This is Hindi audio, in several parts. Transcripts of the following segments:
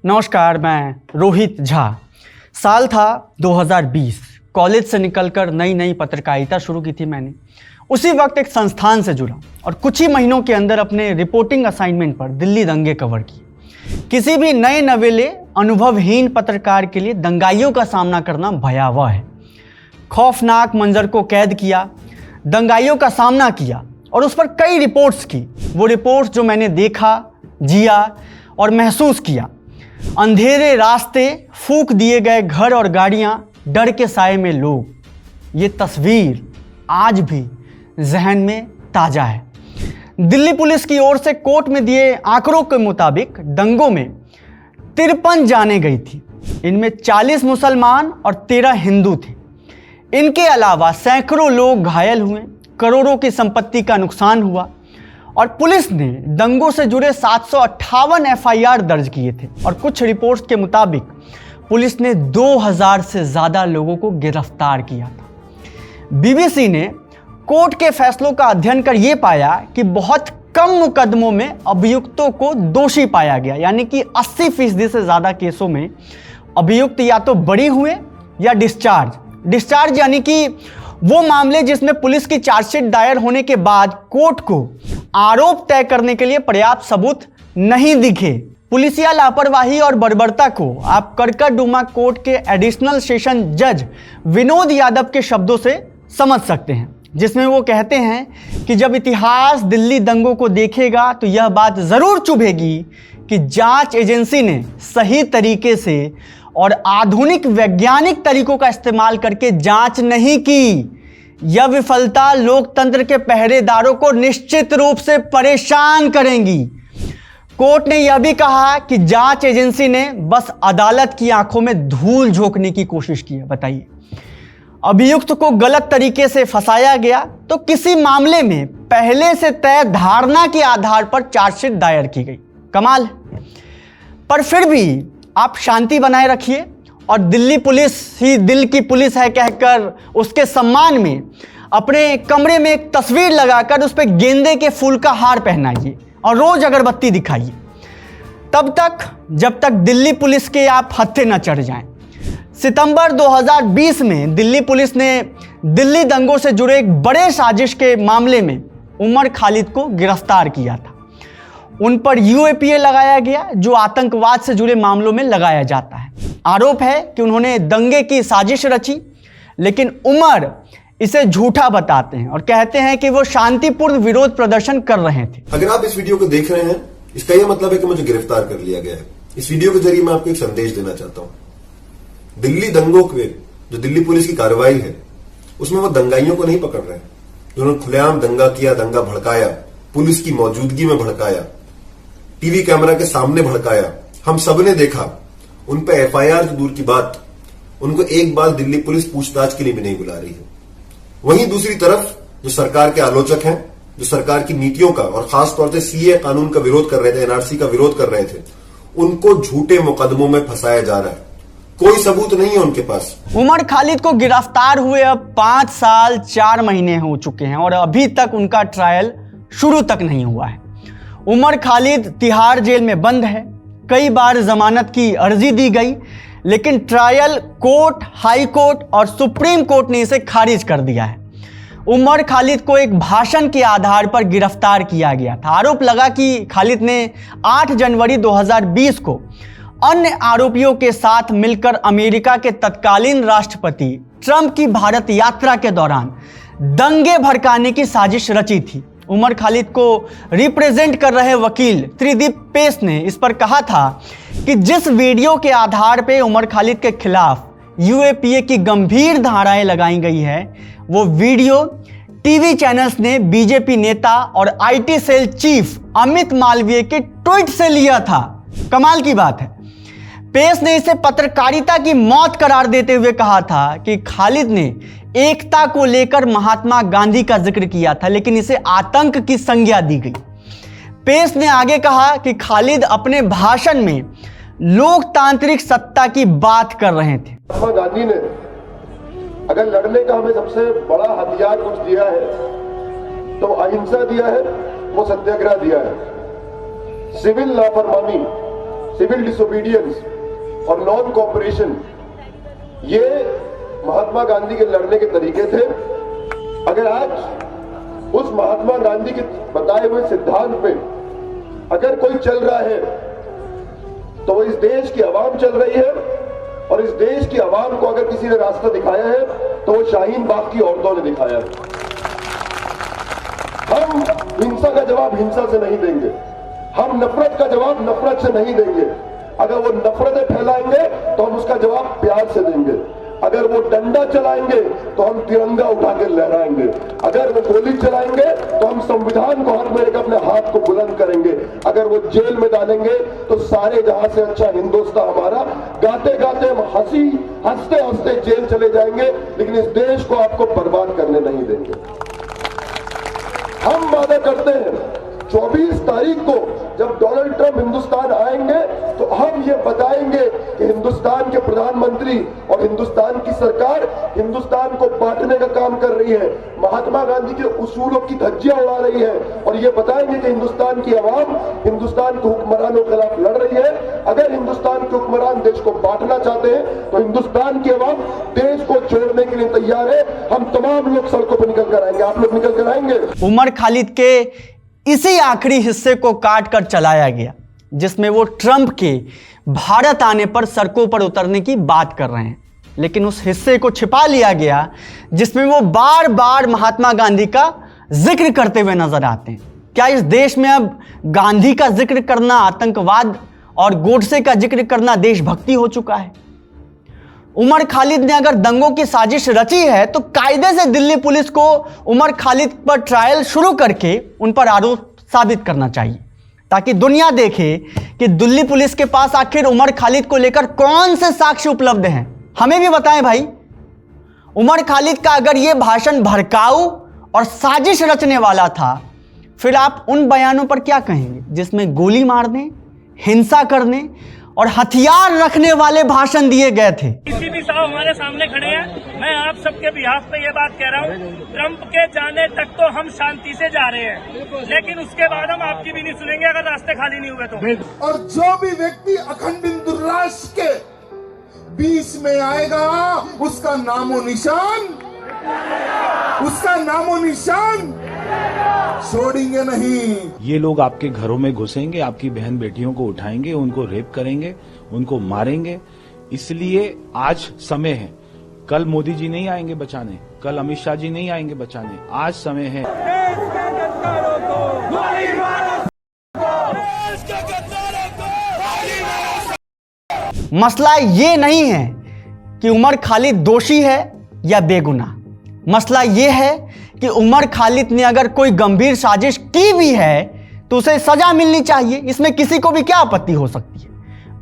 नमस्कार, मैं रोहित झा। साल था 2020। कॉलेज से निकलकर नई पत्रकारिता शुरू की थी मैंने। उसी वक्त एक संस्थान से जुड़ा और कुछ ही महीनों के अंदर अपने रिपोर्टिंग असाइनमेंट पर दिल्ली दंगे कवर किए। किसी भी नए नवेले अनुभवहीन पत्रकार के लिए दंगाइयों का सामना करना भयावह है। खौफनाक मंजर को कैद किया, दंगाइयों का सामना किया और उस पर कई रिपोर्ट्स की। वो रिपोर्ट्स जो मैंने देखा, जिया और महसूस किया। अंधेरे रास्ते, फूंक दिए गए घर और गाड़ियां, डर के साए में लोग। ये तस्वीर आज भी जहन में ताज़ा है। दिल्ली पुलिस की ओर से कोर्ट में दिए आंकड़ों के मुताबिक दंगों में 53 जानें गई थी। इनमें 40 मुसलमान और 13 हिंदू थे। इनके अलावा सैकड़ों लोग घायल हुए, करोड़ों की संपत्ति का नुकसान हुआ और पुलिस ने दंगों से जुड़े 758 एफआईआर दर्ज किए थे। और कुछ रिपोर्ट्स के मुताबिक पुलिस ने 2000 से ज़्यादा लोगों को गिरफ्तार किया था। बीबीसी ने कोर्ट के फैसलों का अध्ययन कर ये पाया कि बहुत कम मुकदमों में अभियुक्तों को दोषी पाया गया, यानी कि 80% से ज़्यादा केसों में अभियुक्त या तो बरी हुए या डिस्चार्ज यानी कि वो मामले जिसमें पुलिस की चार्जशीट दायर होने के बाद कोर्ट को आरोप तय करने के लिए पर्याप्त सबूत नहीं दिखे। पुलिसिया लापरवाही और बर्बरता को आप करकरडुमा कोर्ट के एडिशनल सेशन जज विनोद यादव के शब्दों से समझ सकते हैं, जिसमें वो कहते हैं कि जब इतिहास दिल्ली दंगों को देखेगा तो यह बात ज़रूर चुभेगी कि जांच एजेंसी ने सही तरीके से और आधुनिक वैज्ञानिक तरीकों का इस्तेमाल करके जांच नहीं की। यह विफलता लोकतंत्र के पहरेदारों को निश्चित रूप से परेशान करेंगी। कोर्ट ने यह भी कहा कि जांच एजेंसी ने बस अदालत की आंखों में धूल झोंकने की कोशिश की है। बताइए, अभियुक्त को गलत तरीके से फंसाया गया तो किसी मामले में पहले से तय धारणा के आधार पर चार्जशीट दायर की गई। कमाल है। पर फिर भी आप शांति बनाए रखिए और दिल्ली पुलिस ही दिल की पुलिस है कहकर उसके सम्मान में अपने कमरे में एक तस्वीर लगाकर उस पर गेंदे के फूल का हार पहनाइए और रोज अगरबत्ती दिखाइए, तब तक जब तक दिल्ली पुलिस के आप हत्थे न चढ़ जाएं। सितंबर 2020 में दिल्ली पुलिस ने दिल्ली दंगों से जुड़े एक बड़े साजिश के मामले में उमर खालिद को गिरफ्तार किया था। उन पर यूएपीए लगाया गया, जो आतंकवाद से जुड़े मामलों में लगाया जाता है। आरोप है कि उन्होंने दंगे की साजिश रची, लेकिन उमर इसे झूठा बताते हैं और कहते हैं कि वो शांतिपूर्ण विरोध प्रदर्शन कर रहे थे। अगर आप इस वीडियो को देख रहे हैं, इसका यह मतलब है कि मुझे गिरफ्तार कर लिया गया है। इस वीडियो के जरिए मैं आपको एक संदेश देना चाहता हूं। दिल्ली दंगों के जो दिल्ली पुलिस की कार्रवाई है, उसमें वो दंगाइयों को नहीं पकड़ रहे हैं, जिन्होंने खुलेआम दंगा किया, दंगा भड़काया, पुलिस की मौजूदगी में भड़काया, टीवी कैमरा के सामने भड़काया। हम सबने देखा। उन पे एफआईआर तो दूर की बात, उनको एक बार दिल्ली पुलिस पूछताछ के लिए भी नहीं बुला रही है। वहीं दूसरी तरफ जो सरकार के आलोचक हैं, जो सरकार की नीतियों का और खासतौर से सीए कानून का विरोध कर रहे थे, एनआरसी का विरोध कर रहे थे, उनको झूठे मुकदमों में फंसाया जा रहा है। कोई सबूत नहीं है उनके पास। उमर खालिद को गिरफ्तार हुए अब 5 साल 4 महीने हो चुके हैं और अभी तक उनका ट्रायल शुरू तक नहीं हुआ है। उमर खालिद तिहाड़ जेल में बंद है। कई बार जमानत की अर्जी दी गई, लेकिन ट्रायल कोर्ट, हाई कोर्ट और सुप्रीम कोर्ट ने इसे खारिज कर दिया है। उमर खालिद को एक भाषण के आधार पर गिरफ्तार किया गया था। आरोप लगा कि खालिद ने 8 जनवरी 2020 को अन्य आरोपियों के साथ मिलकर अमेरिका के तत्कालीन राष्ट्रपति ट्रंप की भारत यात्रा के दौरान दंगे भड़काने की साजिश रची थी। उमर खालिद को रिप्रेजेंट कर रहे वकील त्रिदीप पेस ने इस पर कहा था कि जिस वीडियो के आधार पर उमर खालिद के खिलाफ यूएपीए की गंभीर धाराएं लगाई गई है, वो वीडियो टीवी चैनल्स ने बीजेपी नेता और IT cell chief Amit Malviya के ट्वीट से लिया था। कमाल की बात है। पेस ने इसे पत्रकारिता की मौत करार देते हुए कहा था कि खालिद ने एकता को लेकर महात्मा गांधी का जिक्र किया था, लेकिन इसे आतंक की संज्ञा दी गई। पेस ने आगे कहा कि खालिद अपने भाषण में लोकतांत्रिक सत्ता की बात कर रहे थे। महात्मा गांधी ने अगर लड़ने का हमें सबसे बड़ा हथियार कुछ दिया है तो अहिंसा दिया है, वो सत्याग्रह दिया है। सिविल लापरवाही सिविल डिसोबीडियंस और नॉन कॉपरेशन, ये महात्मा गांधी के लड़ने के तरीके थे। अगर आज उस महात्मा गांधी के बताए हुए सिद्धांत पे अगर कोई चल रहा है तो वो इस देश की आवाम चल रही है, और इस देश की आवाम को अगर किसी ने रास्ता दिखाया है तो वो शाहीन बाग की औरतों ने दिखाया है। हम हिंसा का जवाब हिंसा से नहीं देंगे, हम नफरत का जवाब नफरत से नहीं देंगे। अगर वो नफरतें फैलाएंगे तो हम उसका जवाब प्यार से देंगे। अगर वो डंडा चलाएंगे तो हम तिरंगा उठा के लहराएंगे। अगर वो गोली चलाएंगे तो हम संविधान को हाथ में लेकर अपने हाथ को बुलंद करेंगे। अगर वो जेल में डालेंगे तो सारे जहां से अच्छा हिंदुस्तान हमारा, गाते गाते हम हंसते हंसते जेल चले जाएंगे, लेकिन इस देश को आपको बर्बाद करने नहीं देंगे। हम वादा करते हैं 24 तारीख को जब डोनाल्ड ट्रंप हिंदुस्तान आएंगे तो हम ये बताएंगे कि हिंदुस्तान के प्रधानमंत्री और हिंदुस्तान की सरकार हिंदुस्तान को बांटने का काम कर रही है, महात्मा गांधी के उसूलों की धज्जियां उड़ा रही है, और ये बताएंगे कि हिंदुस्तान की आवाम हिंदुस्तान के हुक्मरानों के खिलाफ लड़ रही है। अगर हिंदुस्तान के हुक्मरान देश को बांटना चाहते हैं तो हिंदुस्तान की आवाम देश को छोड़ने के लिए तैयार है। हम तमाम लोग सड़कों पर निकल कर आएंगे। आप लोग निकल कर आएंगे। उमर खालिद के इसी आखिरी हिस्से को काट कर चलाया गया जिसमें वो ट्रंप के भारत आने पर सड़कों पर उतरने की बात कर रहे हैं, लेकिन उस हिस्से को छिपा लिया गया जिसमें वो बार बार महात्मा गांधी का जिक्र करते हुए नजर आते हैं। क्या इस देश में अब गांधी का जिक्र करना आतंकवाद और गोडसे का जिक्र करना देशभक्ति हो चुका है? उमर खालिद ने अगर दंगों की साजिश रची है तो कायदे से दिल्ली पुलिस को उमर खालिद पर ट्रायल शुरू करके उन पर आरोप साबित करना चाहिए, ताकि दुनिया देखे कि दिल्ली पुलिस के पास आखिर उमर खालिद को लेकर कौन से साक्ष्य उपलब्ध हैं। हमें भी बताएं भाई, उमर खालिद का अगर यह भाषण भड़काऊ और साजिश रचने वाला था, फिर आप उन बयानों पर क्या कहेंगे जिसमें गोली मारने, हिंसा करने और हथियार रखने वाले भाषण दिए गए थे? सीपी साहब हमारे सामने खड़े हैं। मैं आप सबके बिहाफ पे ये बात कह रहा हूँ, ट्रंप के जाने तक तो हम शांति से जा रहे हैं, लेकिन उसके बाद हम आपकी भी नहीं सुनेंगे अगर रास्ते खाली नहीं हुए तो। और जो भी व्यक्ति अखंड हिंदू राष्ट्र के बीच में आएगा उसका नामो निशान छोड़ेंगे नहीं। ये लोग आपके घरों में घुसेंगे, आपकी बहन बेटियों को उठाएंगे, उनको रेप करेंगे, उनको मारेंगे। इसलिए आज समय है। कल मोदी जी नहीं आएंगे बचाने, कल अमित शाह जी नहीं आएंगे बचाने, आज समय है। मसला ये नहीं है कि उमर खालिद दोषी है या बेगुनाह। मसला ये है कि उमर खालिद ने अगर कोई गंभीर साजिश की भी है तो उसे सजा मिलनी चाहिए। इसमें किसी को भी क्या आपत्ति हो सकती है,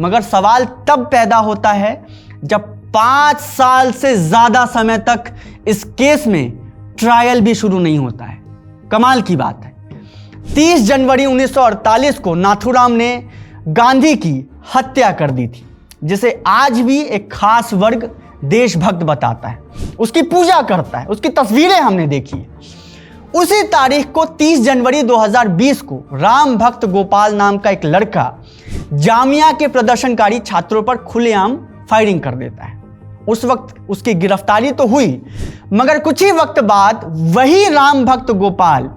मगर सवाल तब पैदा होता है जब 5 साल से ज्यादा समय तक इस केस में ट्रायल भी शुरू नहीं होता है। कमाल की बात है, 30 जनवरी 1948 को नाथूराम ने गांधी की हत्या कर दी थी, जिसे आज भी एक खास वर्ग देशभक्त बताता है, उसकी पूजा करता है, उसकी तस्वीरें हमने देखी है। उसी तारीख को 30 जनवरी 2020 को राम भक्त गोपाल नाम का एक लड़का जामिया के प्रदर्शनकारी छात्रों पर खुलेआम फायरिंग कर देता है। उस वक्त उसकी गिरफ्तारी तो हुई, मगर कुछ ही वक्त बाद वही राम भक्त गोपाल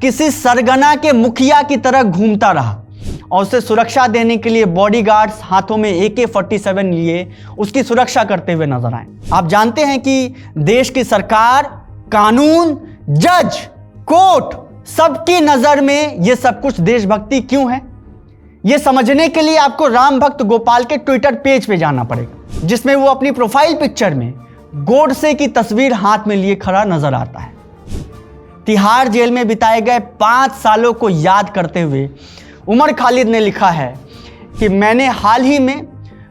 किसी सरगना के मुखिया की तरह घूमता रहा और उसे सुरक्षा देने के लिए बॉडीगार्ड्स हाथों में AK-47 लिए उसकी सुरक्षा करते हुए नजर आए। आप जानते हैं कि देश की सरकार, कानून, जज, कोर्ट, सबकी नजर में यह सब कुछ देशभक्ति क्यों है? यह समझने के लिए आपको राम भक्त गोपाल के ट्विटर पेज पे जाना पड़ेगा, जिसमें वो अपनी प्रोफाइल पिक्चर में गोडसे की तस्वीर हाथ में लिए खड़ा नजर आता है। तिहाड़ जेल में बिताए गए 5 सालों को याद करते हुए उमर खालिद ने लिखा है कि मैंने हाल ही में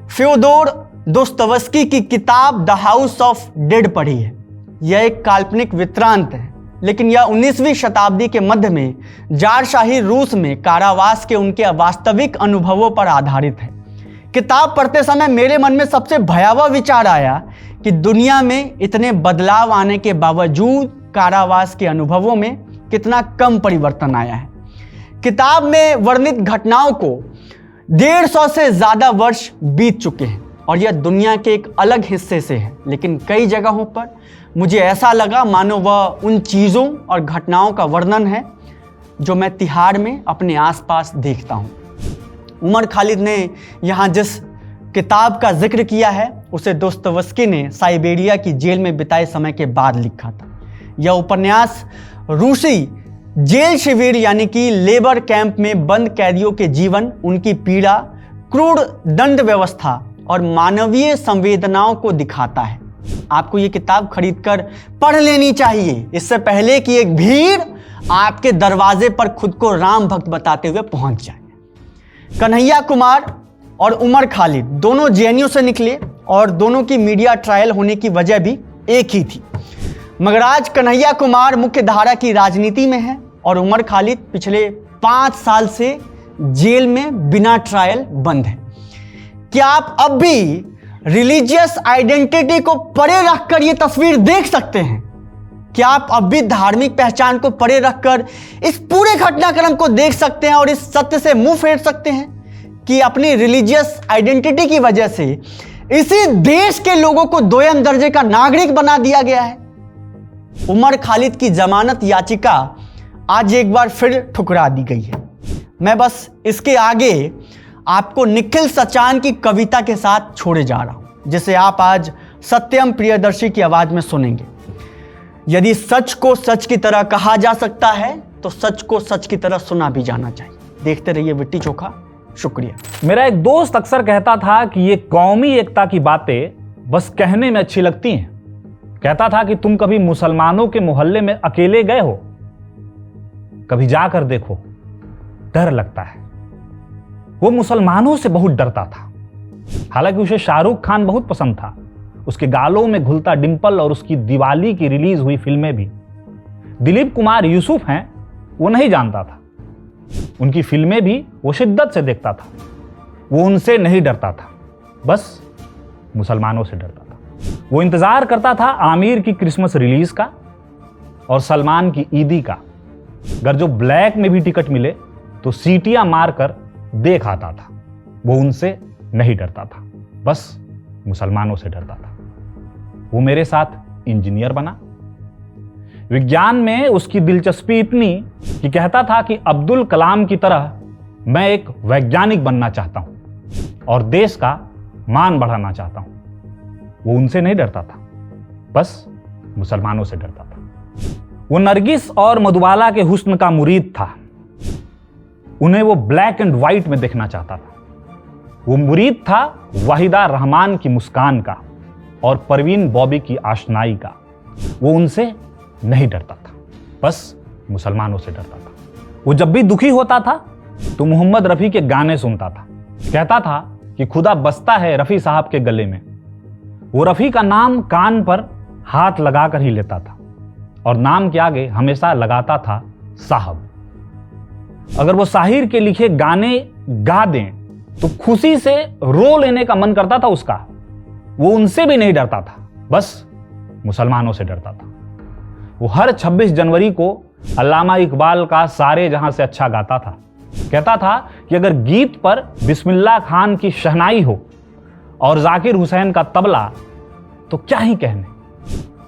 फ्योदोर दोस्तोयेव्स्की की किताब द हाउस ऑफ डेड पढ़ी है। यह एक काल्पनिक वृत्तांत है, लेकिन यह 19वीं शताब्दी के मध्य में जारशाही रूस में कारावास के उनके वास्तविक अनुभवों पर आधारित है। किताब पढ़ते समय मेरे मन में सबसे भयावह विचार आया कि दुनिया में इतने बदलाव आने के बावजूद कारावास के अनुभवों में कितना कम परिवर्तन आया है। किताब में वर्णित घटनाओं को 150 से ज्यादा वर्ष बीत चुके हैं और यह दुनिया के एक अलग हिस्से से है, लेकिन कई जगहों पर मुझे ऐसा लगा मानो वह उन चीज़ों और घटनाओं का वर्णन है जो मैं तिहाड़ में अपने आसपास देखता हूँ। उमर खालिद ने यहाँ जिस किताब का जिक्र किया है उसे दोस्तोयेव्स्की ने साइबेरिया की जेल में बिताए समय के बाद लिखा था। यह उपन्यास रूसी जेल शिविर यानी कि लेबर कैंप में बंद कैदियों के जीवन, उनकी पीड़ा, क्रूर दंड व्यवस्था और मानवीय संवेदनाओं को दिखाता है। आपको ये किताब खरीदकर पढ़ लेनी चाहिए, इससे पहले कि एक भीड़ आपके दरवाजे पर खुद को राम भक्त बताते हुए पहुंच जाए। कन्हैया कुमार और उमर खालिद दोनों जेएनयू से निकले और दोनों की मीडिया ट्रायल होने की वजह भी एक ही थी, मगर आज कन्हैया कुमार मुख्य धारा की राजनीति में है और उमर खालिद पिछले 5 साल से जेल में बिना ट्रायल बंद है। क्या आप अब भी रिलीजियस आइडेंटिटी को परे रखकर यह तस्वीर देख सकते हैं? क्या आप अब भी धार्मिक पहचान को परे रखकर इस पूरे घटनाक्रम को देख सकते हैं और इस सत्य से मुंह फेर सकते हैं कि अपनी रिलीजियस आइडेंटिटी की वजह से इसी देश के लोगों को दोयम दर्जे का नागरिक बना दिया गया है? उमर खालिद की जमानत याचिका आज एक बार फिर ठुकरा दी गई है। मैं बस इसके आगे आपको निखिल सचान की कविता के साथ छोड़े जा रहा हूं, जिसे आप आज सत्यम प्रियदर्शी की आवाज में सुनेंगे। यदि सच को सच की तरह कहा जा सकता है तो सच को सच की तरह सुना भी जाना चाहिए। देखते रहिए विट्टी चोखा। शुक्रिया। मेरा एक दोस्त अक्सर कहता था कि ये कौमी एकता की बातें बस कहने में अच्छी लगती हैं। कहता था कि तुम कभी मुसलमानों के मोहल्ले में अकेले गए हो? कभी जाकर देखो, डर लगता है। वो मुसलमानों से बहुत डरता था। हालांकि उसे शाहरुख खान बहुत पसंद था, उसके गालों में घुलता डिंपल और उसकी दिवाली की रिलीज हुई फिल्में भी। दिलीप कुमार यूसुफ हैं, वो नहीं जानता था। उनकी फिल्में भी वो शिद्दत से देखता था। वो उनसे नहीं डरता था, बस मुसलमानों से डरता था। वो इंतजार करता था आमिर की क्रिसमस रिलीज का और सलमान की ईदी का। अगर जो ब्लैक में भी टिकट मिले तो सीटियां मारकर देख आता था। वो उनसे नहीं डरता था, बस मुसलमानों से डरता था। वो मेरे साथ इंजीनियर बना। विज्ञान में उसकी दिलचस्पी इतनी कि कहता था कि अब्दुल कलाम की तरह मैं एक वैज्ञानिक बनना चाहता हूं और देश का मान बढ़ाना चाहता हूं। वो उनसे नहीं डरता था, बस मुसलमानों से डरता था। वो नरगिस और मधुबाला के हुस्न का मुरीद था। उन्हें वो ब्लैक एंड व्हाइट में देखना चाहता था। वो मुरीद था वाहिदा रहमान की मुस्कान का और परवीन बॉबी की आशनाई का। वो उनसे नहीं डरता था, बस मुसलमानों से डरता था। वो जब भी दुखी होता था तो मोहम्मद रफी के गाने सुनता था। कहता था कि खुदा बसता है रफी साहब के गले में। वो रफी का नाम कान पर हाथ लगाकर ही लेता था और नाम के आगे हमेशा लगाता था साहब। अगर वो साहिर के लिखे गाने गा दें तो खुशी से रो लेने का मन करता था उसका। वो उनसे भी नहीं डरता था, बस मुसलमानों से डरता था। वो हर 26 जनवरी को अल्लामा इकबाल का सारे जहां से अच्छा गाता था। कहता था कि अगर गीत पर बिस्मिल्लाह खान की शहनाई हो और जाकिर हुसैन का तबला तो क्या ही कहने।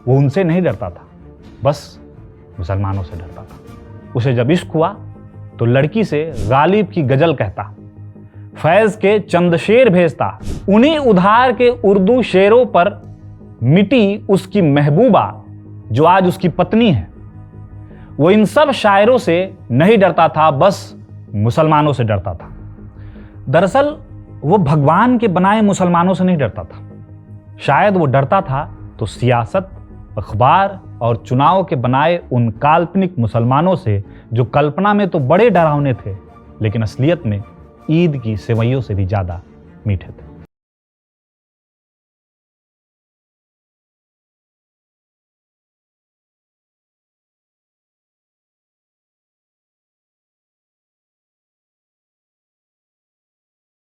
वो उनसे नहीं डरता था, बस मुसलमानों से डरता था। उसे जब इश्क हुआ तो लड़की से गालिब की गजल कहता, फैज के चंद शेर भेजता। उन्हीं उधार के उर्दू शेरों पर मिटी उसकी महबूबा जो आज उसकी पत्नी है। वो इन सब शायरों से नहीं डरता था, बस मुसलमानों से डरता था। दरअसल वो भगवान के बनाए मुसलमानों से नहीं डरता था। शायद वो डरता था तो सियासत, अखबार और चुनाव के बनाए उन काल्पनिक मुसलमानों से जो कल्पना में तो बड़े डरावने थे लेकिन असलियत में ईद की सेवइयों से भी ज्यादा मीठे थे।